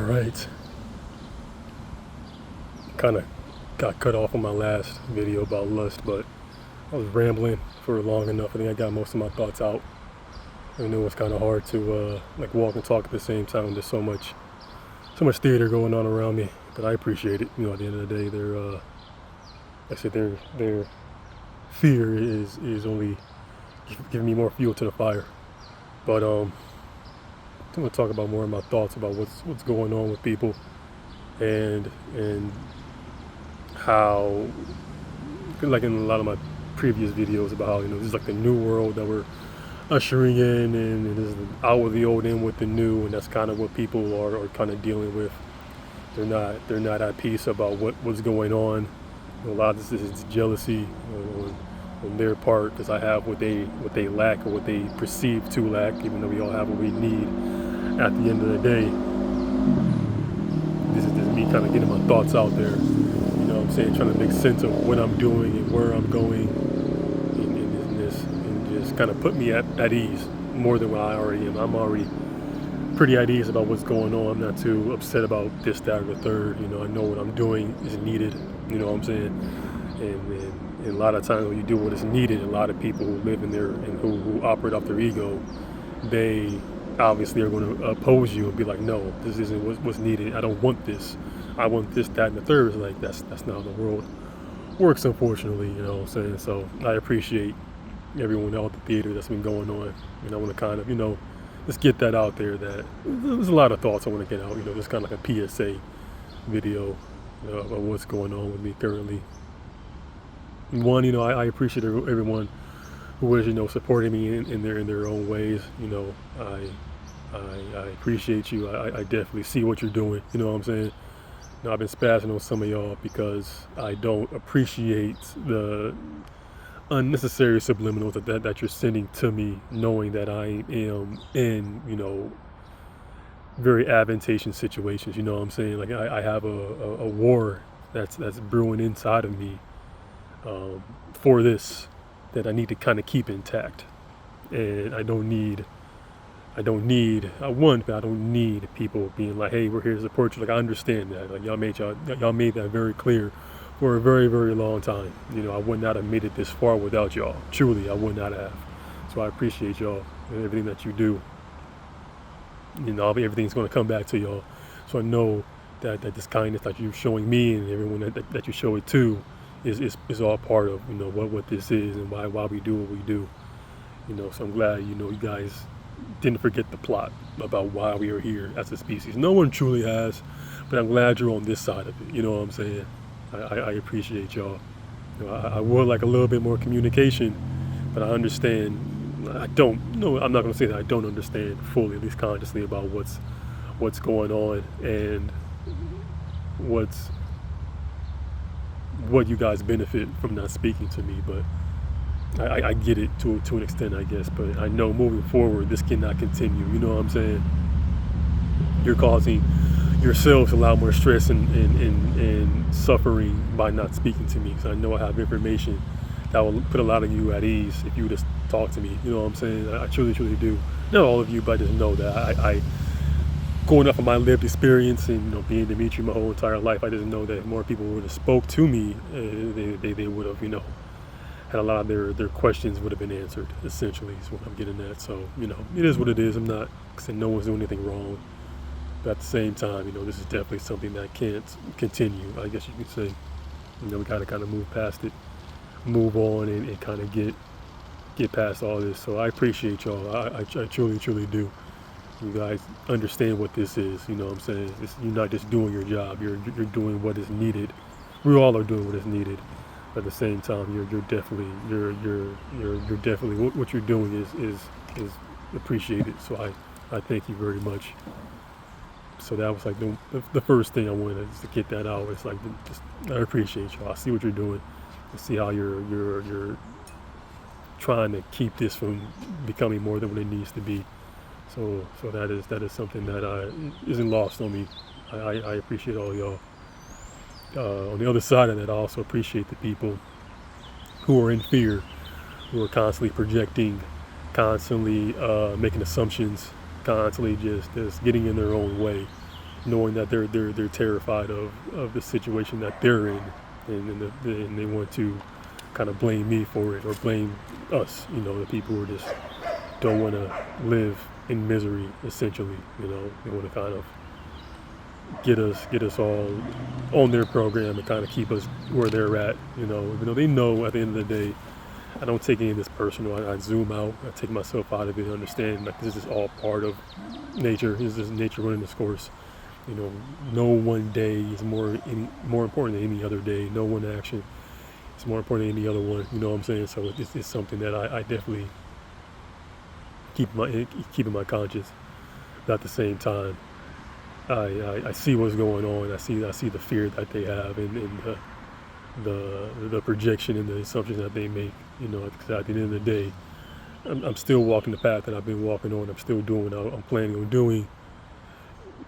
Alright, kind of got cut off on my last video about lust, but I was rambling for long enough. I think I got most of my thoughts out. I know it's kind of hard to like walk and talk at the same time. There's so much theater going on around me, but I appreciate it. You know, at the end of the day, like I said, their fear is only giving me more fuel to the fire. But I'm gonna talk about more of my thoughts about what's going on with people and how, like in a lot of my previous videos, about how, this is like the new world that we're ushering in, and it is out with the old, in with the new, and that's kind of what people are kind of dealing with. They're not at peace about what's going on. A lot of this is jealousy on their part, because I have what they lack, or what they perceive to lack, even though we all have what we need. At the end of the day, this is me kind of getting my thoughts out there. You know what I'm saying? Trying to make sense of what I'm doing and where I'm going in this, and just kind of put me at ease more than what I already am. I'm already pretty at ease about what's going on. I'm not too upset about this, that, or the third. I know what I'm doing is needed. You know what I'm saying? And a lot of times when you do what is needed, a lot of people who live in there and who operate off their ego, they obviously are going to oppose you and be like, no, this isn't what's needed. I don't want this. I want this, that, and the third. It's like, that's not how the world works, unfortunately. You know what I'm saying? So I appreciate everyone out at the theater that's been going on, and I want to kind of, just get that out there, that there's a lot of thoughts I want to get out, just kind of like a PSA video of what's going on with me currently. One, I appreciate everyone who is, supporting me in their own ways. I appreciate you. I definitely see what you're doing. You know what I'm saying? I've been spazzing on some of y'all because I don't appreciate the unnecessary subliminals that you're sending to me, knowing that I am in, very advantageous situations. You know what I'm saying? Like I have a war that's brewing inside of me, for this, that I need to kind of keep intact. And I don't need people being like, hey, we're here to support you. Like, I understand that. Like, y'all made that very clear for a very, very long time. I would not have made it this far without y'all. Truly, I would not have. So I appreciate y'all and everything that you do. Everything's going to come back to y'all. So I know that this kindness that you're showing me, and everyone that you show it to, is all part of, what this is, and why we do what we do. So I'm glad, you guys didn't forget the plot about why we are here as a species. No one truly has, but I'm glad you're on this side of it. You know what I'm saying? I appreciate y'all. I would like a little bit more communication, but I understand. I'm not going to say that I don't understand fully, at least consciously, about what's going on and what you guys benefit from not speaking to me. But I get it to an extent, I guess. But I know moving forward, this cannot continue. You know what I'm saying? You're causing yourselves a lot more stress and suffering by not speaking to me, because I know I have information that will put a lot of you at ease if you just talk to me. You know what I'm saying? I truly, truly do. Not all of you, but I just know that I going off of my lived experience and being Dimitri my whole entire life, I just know that if more people would have spoke to me, they would have, had a lot of their questions would have been answered. Essentially, is what I'm getting at. So it is what it is. I'm not saying no one's doing anything wrong, but at the same time, this is definitely something that can't continue, I guess you could say. We gotta kind of move past it, move on, and kind of get past all this. So I appreciate y'all. I truly, truly do. You guys understand what this is. You know what I'm saying? You're not just doing your job. You're doing what is needed. We all are doing what is needed. But at the same time, you're definitely what you're doing is appreciated. So I thank you very much. So that was like the first thing I wanted to get that out. It's like, I appreciate y'all. I see what you're doing. I see how you're trying to keep this from becoming more than what it needs to be. So that is something that isn't lost on me. I appreciate all y'all. On the other side of that, I also appreciate the people who are in fear, who are constantly projecting, constantly making assumptions, constantly just getting in their own way. knowing that they're terrified of the situation that they're in, and they want to kind of blame me for it or blame us, the people who just don't want to live in misery. Essentially, they want to kind of get us all on their program and kind of keep us where they're at. Even though they know at the end of the day, I don't take any of this personal. I zoom out. I take myself out of it and understand like this is all part of nature. This is nature running its course. No one day is more important than any other day. No one action is more important than any other one. You know what I'm saying? So it's something that I definitely keep in my conscience. But at the same time, I see what's going on. I see the fear that they have and the projection and the assumptions that they make. Because at the end of the day, I'm still walking the path that I've been walking on. I'm still doing what I'm planning on doing.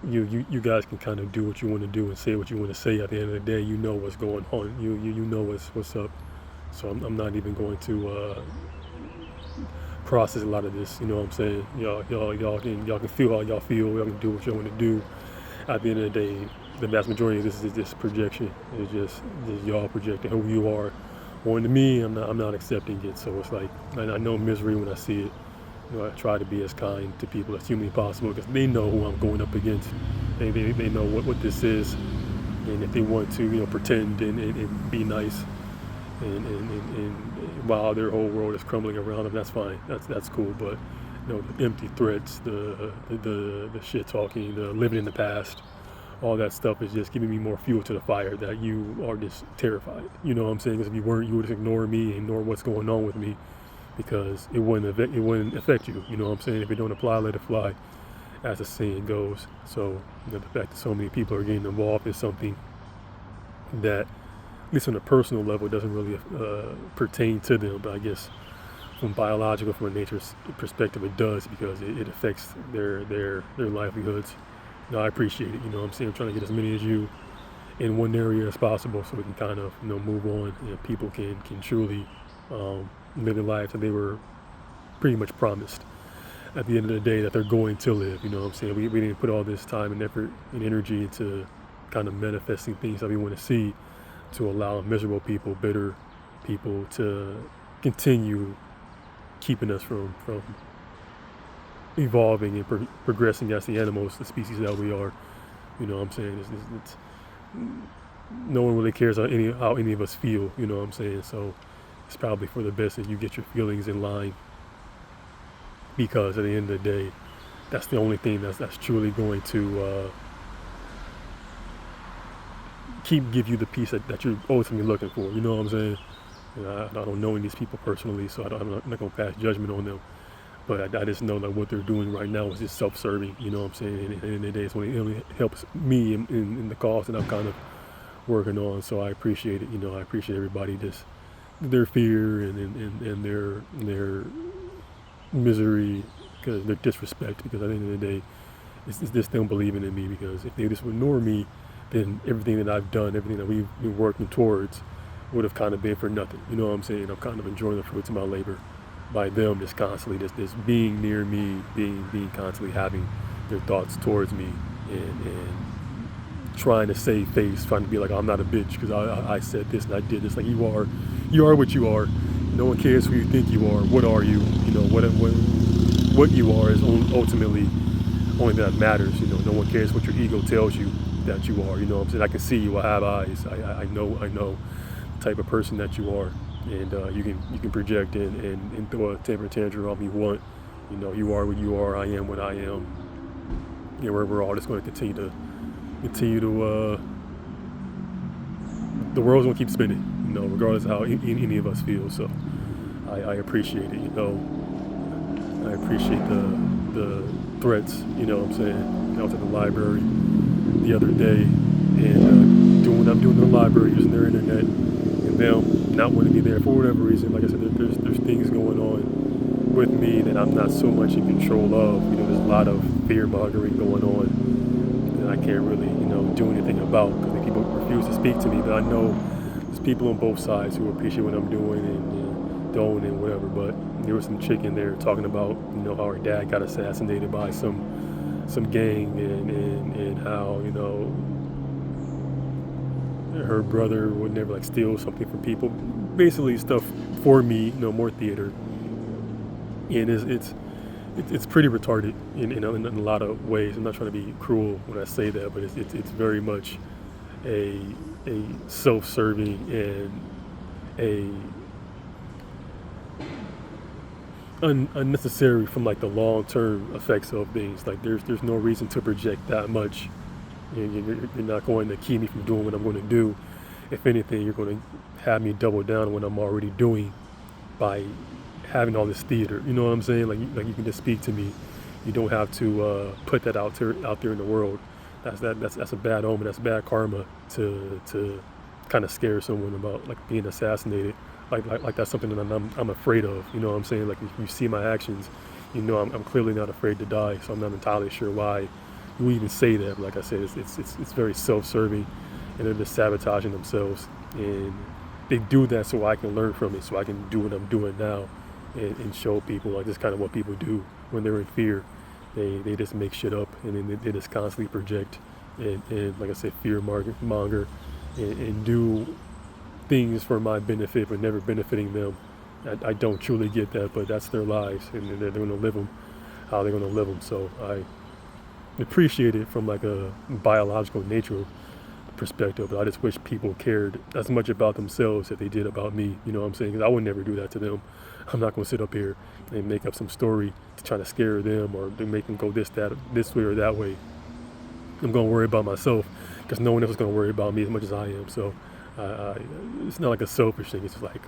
You guys can kind of do what you want to do and say what you want to say. At the end of the day, you know what's going on. You know what's up. So I'm not even going to process a lot of this. You know what I'm saying? Y'all can feel how y'all feel. Y'all can do what y'all want to do. At the end of the day, the vast majority of this is just projection. It's just y'all projecting who you are. Onto me, I'm not accepting it. So it's like I know misery when I see it. I try to be as kind to people as humanly possible because they know who I'm going up against. They know what this is, and if they want to, pretend and be nice, and while their whole world is crumbling around them, that's fine. That's cool. But the empty threats, the shit talking, the living in the past, all that stuff is just giving me more fuel to the fire that you are just terrified. You know what I'm saying? Because if you weren't, you would just ignore me, ignore what's going on with me. Because it wouldn't affect you. You know what I'm saying? If it don't apply, let it fly, as the saying goes. So the fact that so many people are getting involved is something that, at least on a personal level, doesn't really pertain to them. But I guess from biological, from a nature's perspective, it does because it affects their livelihoods. I appreciate it. You know what I'm saying? I'm trying to get as many as you in one area as possible so we can kind of move on and people can truly live the life that they were pretty much promised at the end of the day that they're going to live. You know what I'm saying? We didn't put all this time and effort and energy into kind of manifesting things that we want to see to allow miserable people, bitter people to continue keeping us from evolving and progressing as the animals, the species that we are. You know what I'm saying? It's no one really cares how any of us feel. You know what I'm saying? So it's probably for the best that you get your feelings in line, because at the end of the day, that's the only thing that's truly going to give you the peace that you're ultimately looking for. You know what I'm saying? I don't know any of these people personally, so I'm not going to pass judgment on them. But I just know that what they're doing right now is just self-serving. You know what I'm saying? And at the end of the day, it only helps me in the cause that I'm kind of working on. So I appreciate it. I appreciate everybody just their fear and their misery, because their disrespect, because at the end of the day it's just them believing in me, because if they just would ignore me, then everything that I've done, everything that we've been working towards would have kind of been for nothing. You know what I'm saying? I'm kind of enjoying the fruits of my labor by them just constantly just being near me, being constantly having their thoughts towards me and trying to save face, trying to be like, I'm not a bitch because I said this and I did this. Like, you are what you are. No one cares who you think you are. What are you? What you are is ultimately only that matters. No one cares what your ego tells you that you are. You know what I'm saying? I can see you. I have eyes. I know the type of person that you are, and you can project and throw a temper tantrum on me you want. You are what you are. I am what I am. We're all just going to continue to the world's gonna keep spinning, regardless of how any of us feel. So I appreciate it. I appreciate the threats. You know what I'm saying? I was at the library the other day and doing what I'm doing in the library, using their internet, and them not wanting me there for whatever reason. Like I said, there's things going on with me that I'm not so much in control of. There's a lot of fear mongering going on that I can't really do anything about, because people refuse to speak to me. But I know there's people on both sides who appreciate what I'm doing and don't and whatever. But there was some chick in there talking about how her dad got assassinated by some gang and how, her brother would never like steal something from people. Basically stuff for me, more theater. And it's pretty retarded in a lot of ways. I'm not trying to be cruel when I say that, but it's very much a self-serving and a unnecessary from like the long-term effects of things. Like there's no reason to project that much. You're not going to keep me from doing what I'm going to do. If anything, you're going to have me double down on what I'm already doing by having all this theater. You know what I'm saying? Like you can just speak to me. You don't have to put that out there in the world. That's a bad omen. That's bad karma to kind of scare someone about like being assassinated. Like that's something that I'm afraid of. You know what I'm saying? Like if you see my actions, I'm clearly not afraid to die. So I'm not entirely sure why you even say that. But like I said, it's very self-serving, and they're just sabotaging themselves. And they do that so I can learn from it, so I can do what I'm doing now, and show people like this kind of what people do when they're in fear. They just make shit up, and then they just constantly project and like I said, fear monger and do things for my benefit but never benefiting them. I don't truly get that, but that's their lives, and they're going to live them how they're going to live them. So I appreciate it from like a biological nature perspective, but I just wish people cared as much about themselves as they did about me. You know what I'm saying? Because I would never do that to them. I'm not going to sit up here and make up some story to try to scare them or to make them go this way or that way. I'm going to worry about myself because no one else is going to worry about me as much as I am. So it's not like a selfish thing. It's just like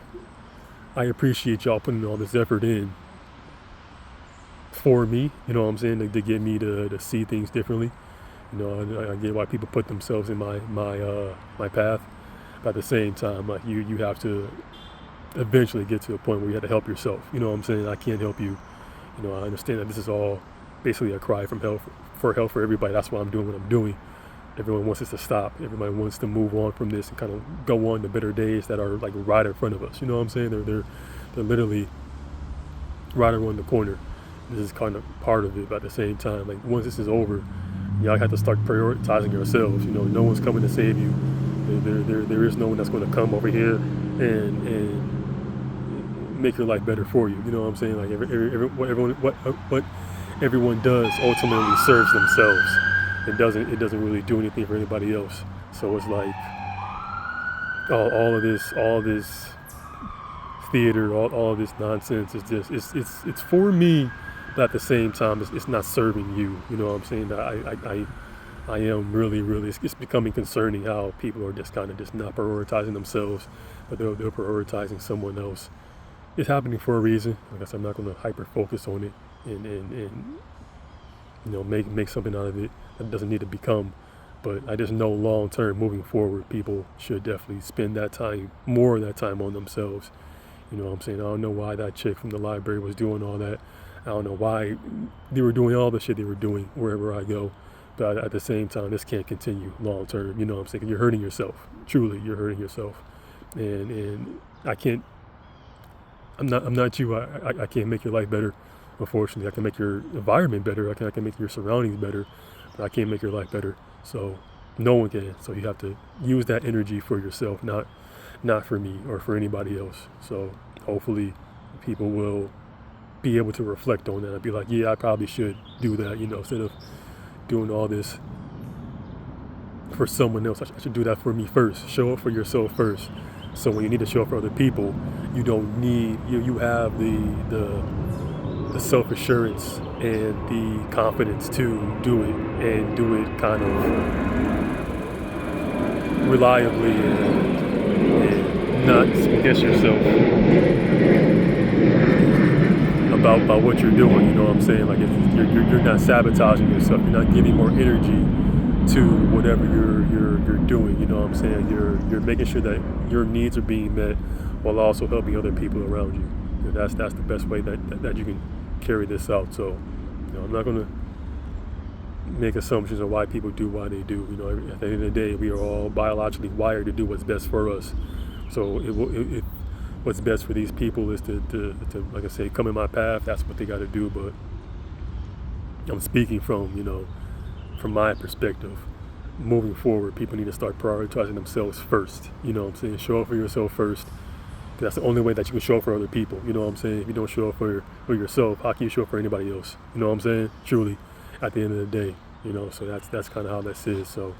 I appreciate y'all putting all this effort in for me. You know what I'm saying? To get me to see things differently. I get why people put themselves in my path. But at the same time, like you have to eventually get to a point where you have to help yourself. You know what I'm saying? I can't help you. I understand that this is all basically a cry from help for help for everybody. That's why I'm doing what I'm doing. Everyone wants this to stop. Everybody wants to move on from this and kind of go on to better days that are like right in front of us. You know what I'm saying? They're literally right around the corner. This is kind of part of it, but at the same time, like once this is over, y'all have to start prioritizing yourselves. No one's coming to save you. There is no one that's going to come over here and make your life better for you. You know what I'm saying? Like what everyone does ultimately serves themselves. It doesn't really do anything for anybody else. So it's like all of this theater, all of this nonsense is just it's for me, but at the same time it's not serving you. You know what I'm saying? I am really it's becoming concerning how people are just kind of just not prioritizing themselves, but they're prioritizing someone else. It's happening for a reason. Like I said, I'm not going to hyper focus on it and make something out of it that doesn't need to become. But I just know long term, moving forward, people should definitely spend more of that time on themselves. You know what I'm saying? I don't know why that chick from the library was doing all that. I don't know why they were doing all the shit they were doing wherever I go. But at the same time, this can't continue long term. You know what I'm saying? You're hurting yourself. Truly, you're hurting yourself. And I can't. I'm not you. I can't make your life better. Unfortunately, I can make your environment better. I can make your surroundings better, but I can't make your life better. So no one can. So you have to use that energy for yourself, not for me or for anybody else. So hopefully people will be able to reflect on that and be like, yeah, I probably should do that, instead of doing all this for someone else. I should do that for me first. Show up for yourself first. So when you need to show up for other people, you don't need, you have the self-assurance and the confidence to do it, and do it kind of reliably and not guess yourself about what you're doing. You know what I'm saying? Like you're not sabotaging yourself. You're not giving more energy to whatever you're doing. You know what I'm saying? You're making sure that your needs are being met while also helping other people around you. That's the best way that you can carry this out. So I'm not going to make assumptions on why people do why they do. At the end of the day, we are all biologically wired to do what's best for us. So what's best for these people is to like I say, come in my path. That's what they got to do. But I'm speaking from from my perspective, moving forward, people need to start prioritizing themselves first. You know what I'm saying? Show up for yourself first. 'Cause that's the only way that you can show up for other people. You know what I'm saying? If you don't show up for yourself, how can you show up for anybody else? You know what I'm saying? Truly, at the end of the day, you know. So that's kind of how this is. So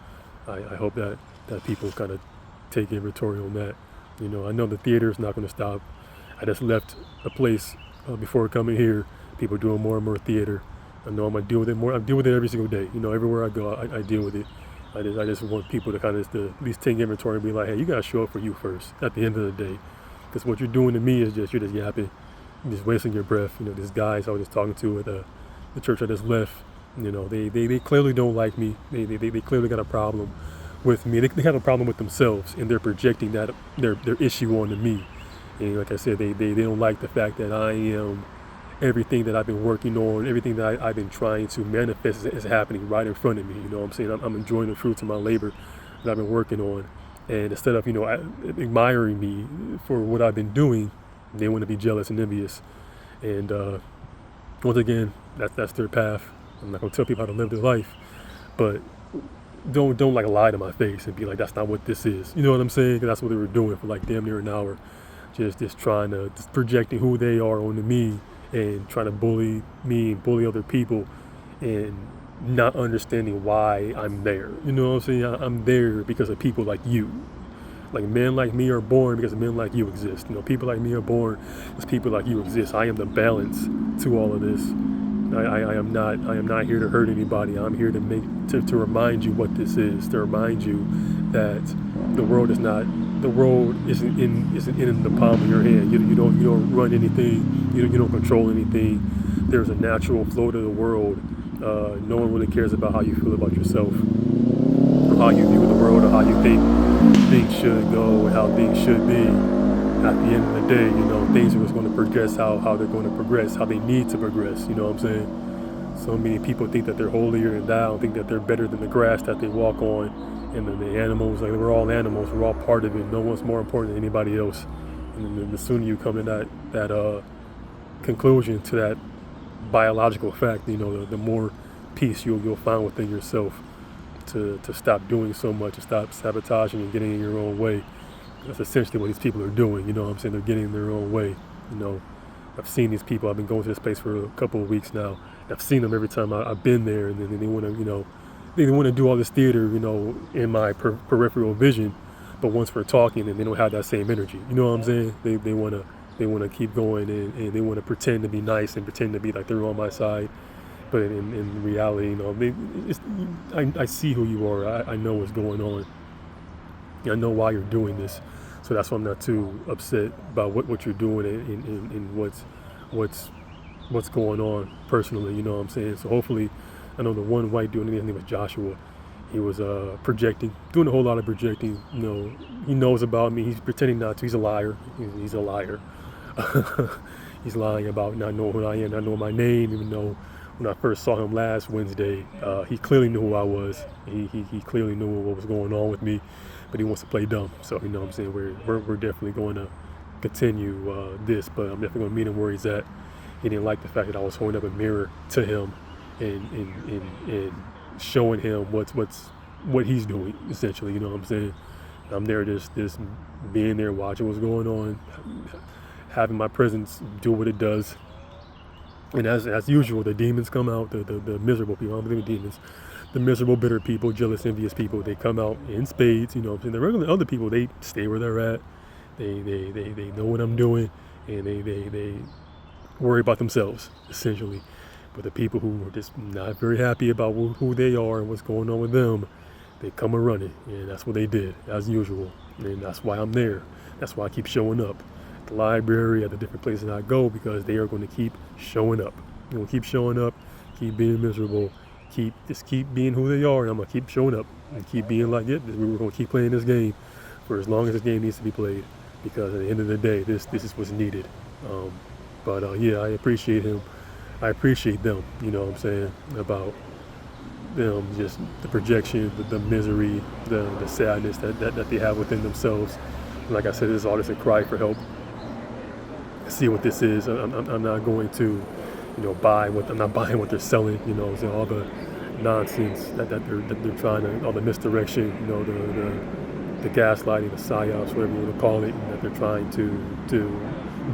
I hope that people kind of take inventory on that. You know, I know the theater is not going to stop. I just left a place before coming here. People doing more and more theater. I know I'm gonna deal with it more. I deal with it every single day. You know, everywhere I go, I deal with it. I just want people to kind of at least take inventory and be like, hey, you gotta show up for you first. At the end of the day, because what you're doing to me is you're just yapping, you're just wasting your breath. You know, these guys I was just talking to at the church I just left. You know, they clearly don't like me. They clearly got a problem with me. They have a problem with themselves, and they're projecting that their issue onto me. And like I said, they don't like the fact that I am everything that I've been working on, everything that I've been trying to manifest is happening right in front of me. You know what I'm saying? I'm enjoying the fruits of my labor that I've been working on. And instead of, admiring me for what I've been doing, they want to be jealous and envious. And once again, that's their path. I'm not going to tell people how to live their life, but don't like lie to my face and be like, that's not what this is. You know what I'm saying? 'Cause that's what they were doing for like damn near an hour. Just trying to, just projecting who they are onto me and trying to bully me and bully other people and not understanding why I'm there. You know what I'm saying? I'm there because of people like you. Like men like me are born because men like you exist. You know, people like me are born because people like you exist. I am the balance to all of this. I am not here to hurt anybody. I'm here to remind you what this is, to remind you that the world isn't in the palm of your hand. You don't run anything. You don't control anything. There's a natural flow to the world. No one really cares about how you feel about yourself, or how you view the world, or how you think things should go, and how things should be. At the end of the day, things are just going to progress how they're going to progress, how they need to progress. You know what I'm saying? So many people think that they're holier than thou, think that they're better than the grass that they walk on, and then the animals, like we're all animals, we're all part of it. No one's more important than anybody else. And then the sooner you come to that conclusion, to that biological fact, the more peace you'll find within yourself to stop doing so much, to stop sabotaging and getting in your own way. That's essentially what these people are doing. You know what I'm saying? They're getting in their own way. I've seen these people. I've been going to this place for a couple of weeks now. I've seen them every time I've been there, and then they want to, they want to do all this theater, in my peripheral vision. But once we're talking, and they don't have that same energy. You know what I'm saying? They want to keep going, and they want to pretend to be nice and pretend to be like they're on my side. But in reality, I see who you are. I know what's going on. I know why you're doing this. So that's why I'm not too upset about what you're doing and what's going on personally. You know what I'm saying? So hopefully, I know the one white dude, his name was Joshua. He was projecting, doing a whole lot of projecting. He knows about me. He's pretending not to. He's a liar. He's a liar. He's lying about not knowing who I am, not knowing my name, even though when I first saw him last Wednesday, he clearly knew who I was. He clearly knew what was going on with me, but he wants to play dumb. So you know what I'm saying, we're definitely going to continue this, but I'm definitely going to meet him where he's at. He didn't like the fact that I was holding up a mirror to him and showing him what he's doing, essentially. You know what I'm saying? I'm there just being there, watching what's going on, having my presence do what it does. And as usual, the demons come out, the miserable people. I don't believe in demons. The miserable, bitter people, jealous, envious people, they come out in spades. You know what I'm saying? The regular other people, they stay where they're at. They know what I'm doing, and they worry about themselves, essentially. But the people who are just not very happy about who they are and what's going on with them, they come a running, and that's what they did, as usual. And that's why I'm there. That's why I keep showing up at the library, at the different places I go, because they are going to keep showing up. They're going to keep showing up, keep being miserable, keep being who they are, and I'm going to keep showing up and keep being like it. We're going to keep playing this game for as long as this game needs to be played, because at the end of the day, this is what's needed. Yeah, I appreciate him. I appreciate them, you know what I'm saying, about them, just the projection, the misery, the sadness that they have within themselves. Like I said, this is all just a cry for help. See what this is. I'm not going to, I'm not buying what they're selling, so all the nonsense that they're trying to, all the misdirection, you know, the gaslighting, the psyops, whatever you want to call it, and that they're trying to do.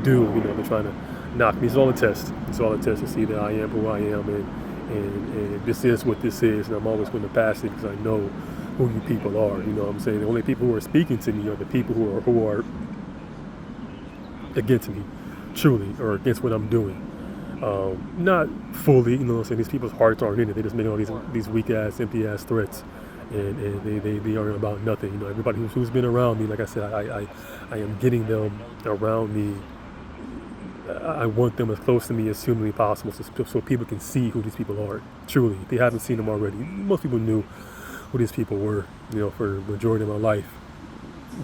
You know, they're trying to knock me. It's all a test. It's all a test to see that I am who I am, and this is what this is, and I'm always going to pass it because I know who you people are. You know what I'm saying? The only people who are speaking to me are the people who are against me, truly, or against what I'm doing. Not fully, you know what I'm saying? These people's hearts aren't in it. They just make all these weak ass, empty ass threats, and they are about nothing. You know, everybody who's been around me, like I said, I am getting them around me. I want them as close to me as humanly possible, so people can see who these people are. Truly, if they haven't seen them already, most people knew who these people were. You know, for the majority of my life,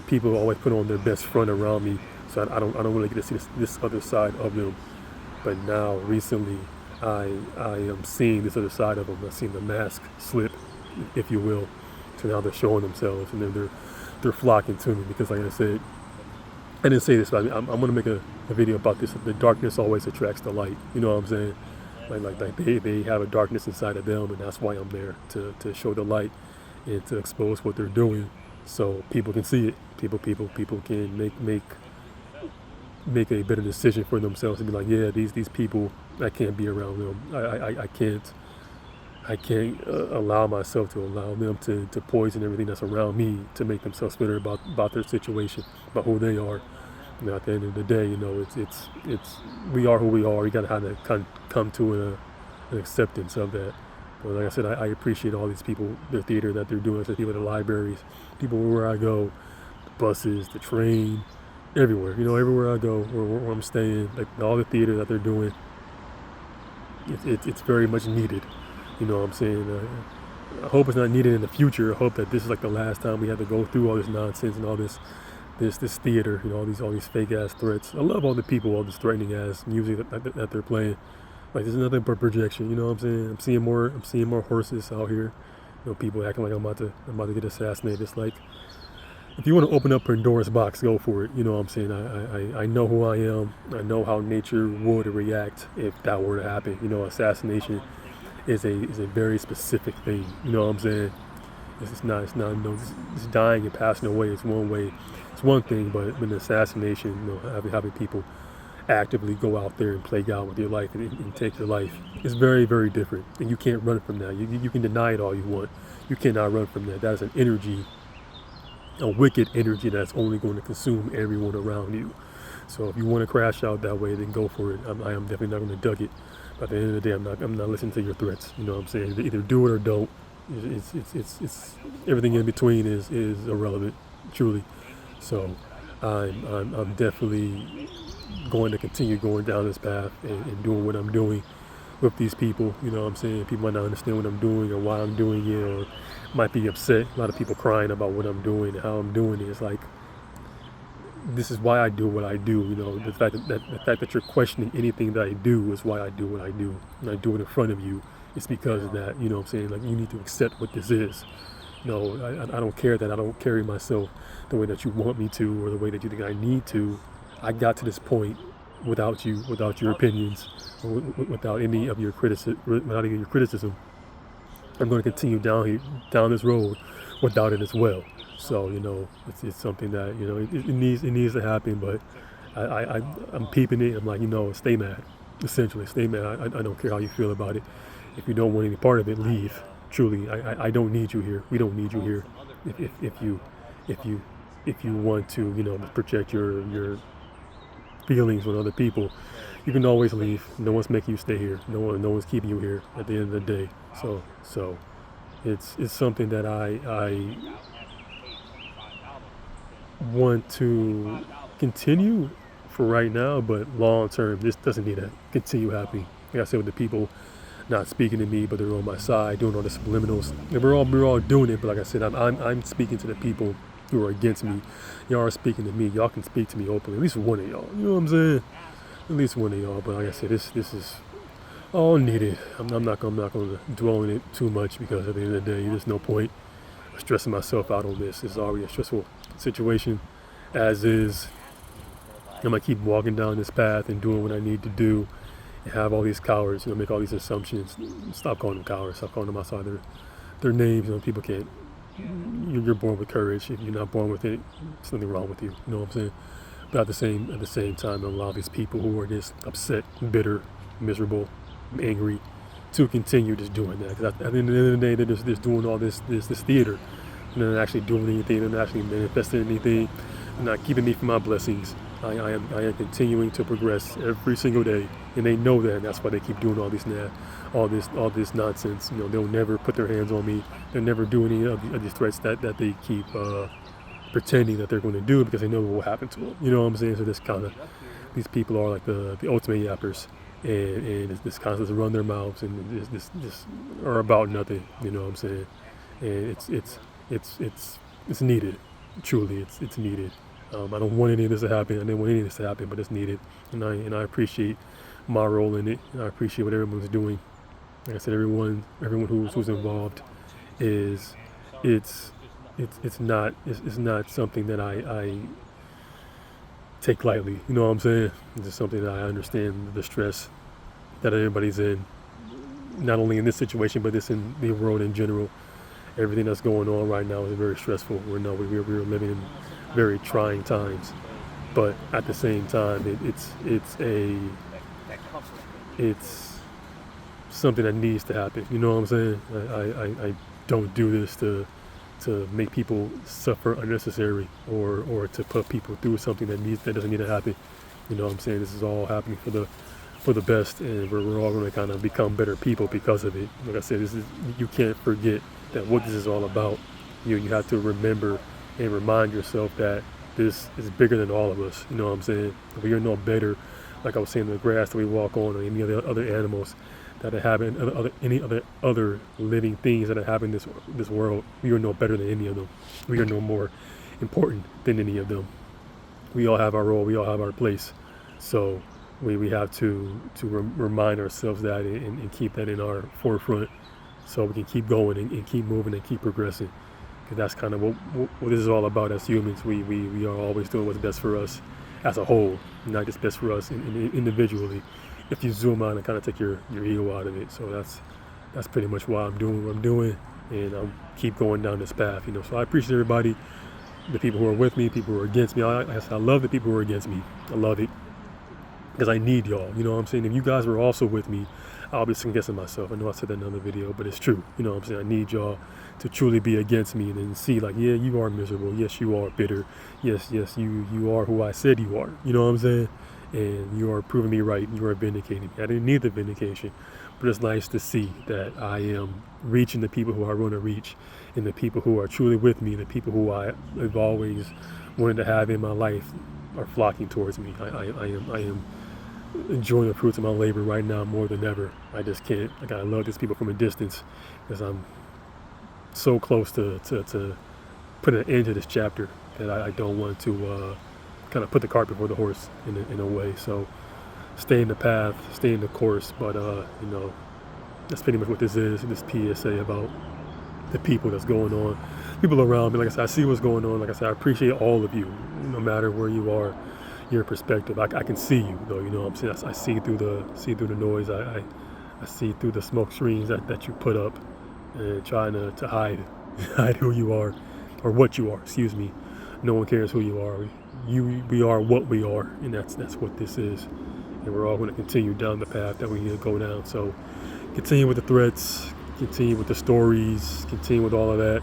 people always put on their best front around me, so I don't really get to see this other side of them. But now, recently, I am seeing this other side of them. I've seen the mask slip, if you will. So now they're showing themselves, and then they're flocking to me because, like I said, I didn't say this, but I'm going to make a video about this. The darkness always attracts the light. You know what I'm saying? Like they have a darkness inside of them, and that's why I'm there to show the light and to expose what they're doing, so people can see it. People can make a better decision for themselves and be like, yeah, these people, I can't be around them. I can't allow myself to allow them to poison everything that's around me to make themselves bitter about their situation, about who they are. You know, at the end of the day, you know, it's we are who we are. You gotta have to come to an acceptance of that. But like I said, I appreciate all these people, the theater that they're doing, the people at the libraries, people where I go, the buses, the train, everywhere. You know, everywhere I go, where I'm staying, like all the theater that they're doing, it's very much needed. You know what I'm saying? I hope it's not needed in the future. I hope that this is like the last time we have to go through all this nonsense and all this theater, you know, all these fake ass threats. I love all the people, all this threatening ass music that they're playing. Like, there's nothing but projection. You know what I'm saying? I'm seeing more horses out here. You know, people acting like I'm about to get assassinated. It's like, if you want to open up Pandora's box, go for it. You know what I'm saying? I know who I am. I know how nature would react if that were to happen. You know, assassination is a very specific thing. You know what I'm saying? It's dying and passing away. It's one way. It's one thing, but an assassination, you know, having people actively go out there and play God with your life and take your life, is very, very different. And you can't run from that. You can deny it all you want. You cannot run from that. That is an energy, a wicked energy that's only going to consume everyone around you. So if you want to crash out that way, then go for it. I am definitely not going to dug it. But at the end of the day, I'm not listening to your threats. You know what I'm saying? Either do it or don't. It's everything in between is irrelevant, truly. So I'm definitely going to continue going down this path and doing what I'm doing with these people. You know what I'm saying? People might not understand what I'm doing or why I'm doing it, or might be upset. A lot of people crying about what I'm doing and how I'm doing it. It's like, this is why I do what I do. You know, the fact that you're questioning anything that I do is why I do what I do. And I do it in front of you. It's because of that. You know what I'm saying? Like, you need to accept what this is. No, I don't care that I don't carry myself the way that you want me to, or the way that you think I need to. I got to this point without you, without your opinions, without any of your criticism. I'm going to continue down this road without it as well. So, you know, it's something that, you know, it needs to happen. But I'm peeping it. I'm like, you know, stay mad. Essentially, stay mad. I don't care how you feel about it. If you don't want any part of it, leave. Truly, I don't need you here. We don't need you here. If you want to, you know, project your feelings with other people, you can always leave. No one's making you stay here. No one's keeping you here at the end of the day. So it's something that I want to continue for right now, but long term, this doesn't need to continue happening. Like I said, with the people not speaking to me, but they're on my side, doing all the subliminals. And we're all doing it, but like I said, I'm speaking to the people who are against me. Y'all are speaking to me. Y'all can speak to me openly. At least one of y'all. You know what I'm saying? At least one of y'all. But like I said, this is all needed. I'm not going to dwell on it too much, because at the end of the day, there's no point stressing myself out on this. It's already a stressful situation as is. I'm going to keep walking down this path and doing what I need to do, have all these cowards, make all these assumptions. Stop calling them cowards. Stop calling them outside their names. People can't. You're born with courage. If you're not born with it, there's nothing wrong with you. You know what I'm saying? But at the same time, a lot of these people who are just upset, bitter, miserable, angry, to continue just doing that. Because at the end of the day, they're just doing all this theater. They're not actually doing anything. They're not actually manifesting anything. They're not keeping me from my blessings. I am continuing to progress every single day, and they know that. And that's why they keep doing all this nonsense. They'll never put their hands on me. They'll never do any of these threats that they keep pretending that they're going to do, because they know what will happen to them. You know what I'm saying? So these people are like the ultimate yappers, and it's this constantly run their mouths and this are about nothing. You know what I'm saying? And it's needed. Truly, it's needed. I don't want any of this to happen. I didn't want any of this to happen, but it's needed, and I appreciate my role in it, and I appreciate what everyone's doing. Like I said, everyone who's involved it's not something that I take lightly. You know what I'm saying? It's just something that I understand the stress that everybody's in, not only in this situation, but this in the world in general. Everything that's going on right now is very stressful. We're living in very trying times, but at the same time, it's something that needs to happen. You know what I'm saying? I don't do this to make people suffer unnecessary or to put people through something that doesn't need to happen. You know what I'm saying? This is all happening for the best, and we're all going to kind of become better people because of it. Like I said, you can't forget that what this is all about. You have to remember and remind yourself that this is bigger than all of us. You know what I'm saying? We are no better, like I was saying, the grass that we walk on, or any other animals that have any other living things that have in this world. We are no better than any of them. We are no more important than any of them. We all have our role. We all have our place. So we have to remind ourselves that and keep that in our forefront, so we can keep going and keep moving and keep progressing. Because that's kind of what this is all about as humans. We are always doing what's best for us as a whole, not just best for us individually. If you zoom out and kind of take your ego out of it. So that's pretty much why I'm doing what I'm doing, and I'll keep going down this path. So I appreciate everybody, the people who are with me, people who are against me. I love the people who are against me. I love it, because I need y'all. You know what I'm saying? If you guys were also with me, I'll be second guessing myself. I know I said that in another video, but it's true. You know what I'm saying? I need y'all to truly be against me and then see, like, yeah, you are miserable. Yes, you are bitter. Yes, you are who I said you are. You know what I'm saying? And you are proving me right. You are vindicating me. I didn't need the vindication, but it's nice to see that I am reaching the people who I want to reach, and the people who are truly with me, the people who I have always wanted to have in my life are flocking towards me. I am enjoying the fruits of my labor right now more than ever. I just can't. I gotta love these people from a distance, because I'm so close to putting an end to this chapter that I don't want to kind of put the cart before the horse in a way. So stay in the path, stay in the course. But that's pretty much what this is. This PSA about the people that's going on, people around me. Like I said, I see what's going on. Like I said, I appreciate all of you, no matter where you are. Your perspective. I can see you though. You know what I'm saying? I see through the noise. I see through the smoke screens that you put up, and trying to hide who you are, or what you are. Excuse me. No one cares who you are. We are what we are, and that's what this is. And we're all going to continue down the path that we need to go down. So continue with the threats, continue with the stories, continue with all of that.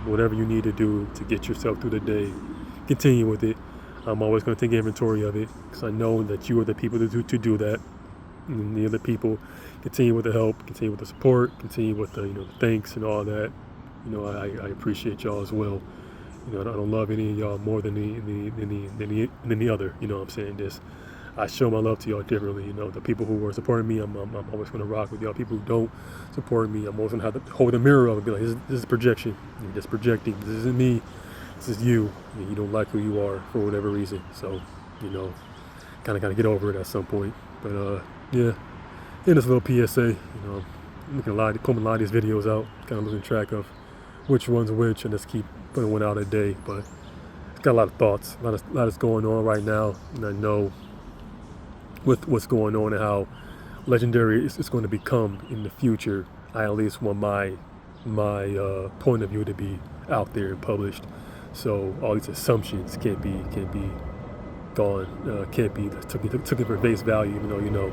Whatever you need to do to get yourself through the day, continue with it. I'm always going to take inventory of it, because I know that you are the people to do that. And the other people, continue with the help, continue with the support, continue with the thanks and all that. I appreciate y'all as well. I don't love any of y'all more than the other. You know what I'm saying? I show my love to y'all differently. The people who are supporting me, I'm always going to rock with y'all. People who don't support me, I'm always going to have to hold the mirror up and be like, this is projection. You're just projecting. This isn't me. This is you, and you don't like who you are for whatever reason. So, kind of get over it at some point. But yeah, in this little PSA, I'm looking combing a lot of these videos out, kind of losing track of which one's which, and just keep putting one out a day. But it's got a lot of thoughts, a lot is going on right now, and I know with what's going on and how legendary it's going to become in the future. I at least want my point of view to be out there and published. So all these assumptions can't be gone, can't be took for face value. Even though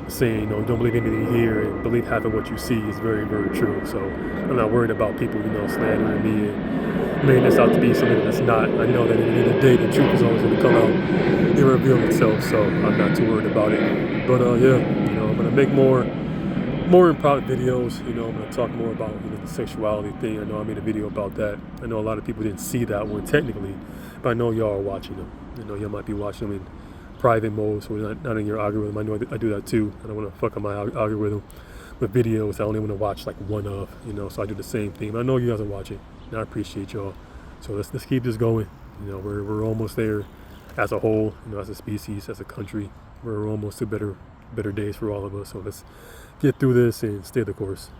saying don't believe anything you hear and believe half of what you see is very, very true. So I'm not worried about people slandering me and making this out to be something that's not. I know that at the end of the day the truth is always going to come out and reveal itself. So I'm not too worried about it. But yeah, I'm gonna make more impromptu videos. I'm gonna talk more about the sexuality thing. I know I made a video about that. I know a lot of people didn't see that one technically, but I know y'all are watching them. Y'all might be watching them in private mode, so not in your algorithm. I know I do that too. I don't want to fuck up my algorithm with videos I only want to watch like one of. So I do the same thing. But I know you guys are watching, and I appreciate y'all. So let's keep this going. We're almost there as a whole. As a species, as a country, we're almost to better days for all of us. So let's get through this and stay the course.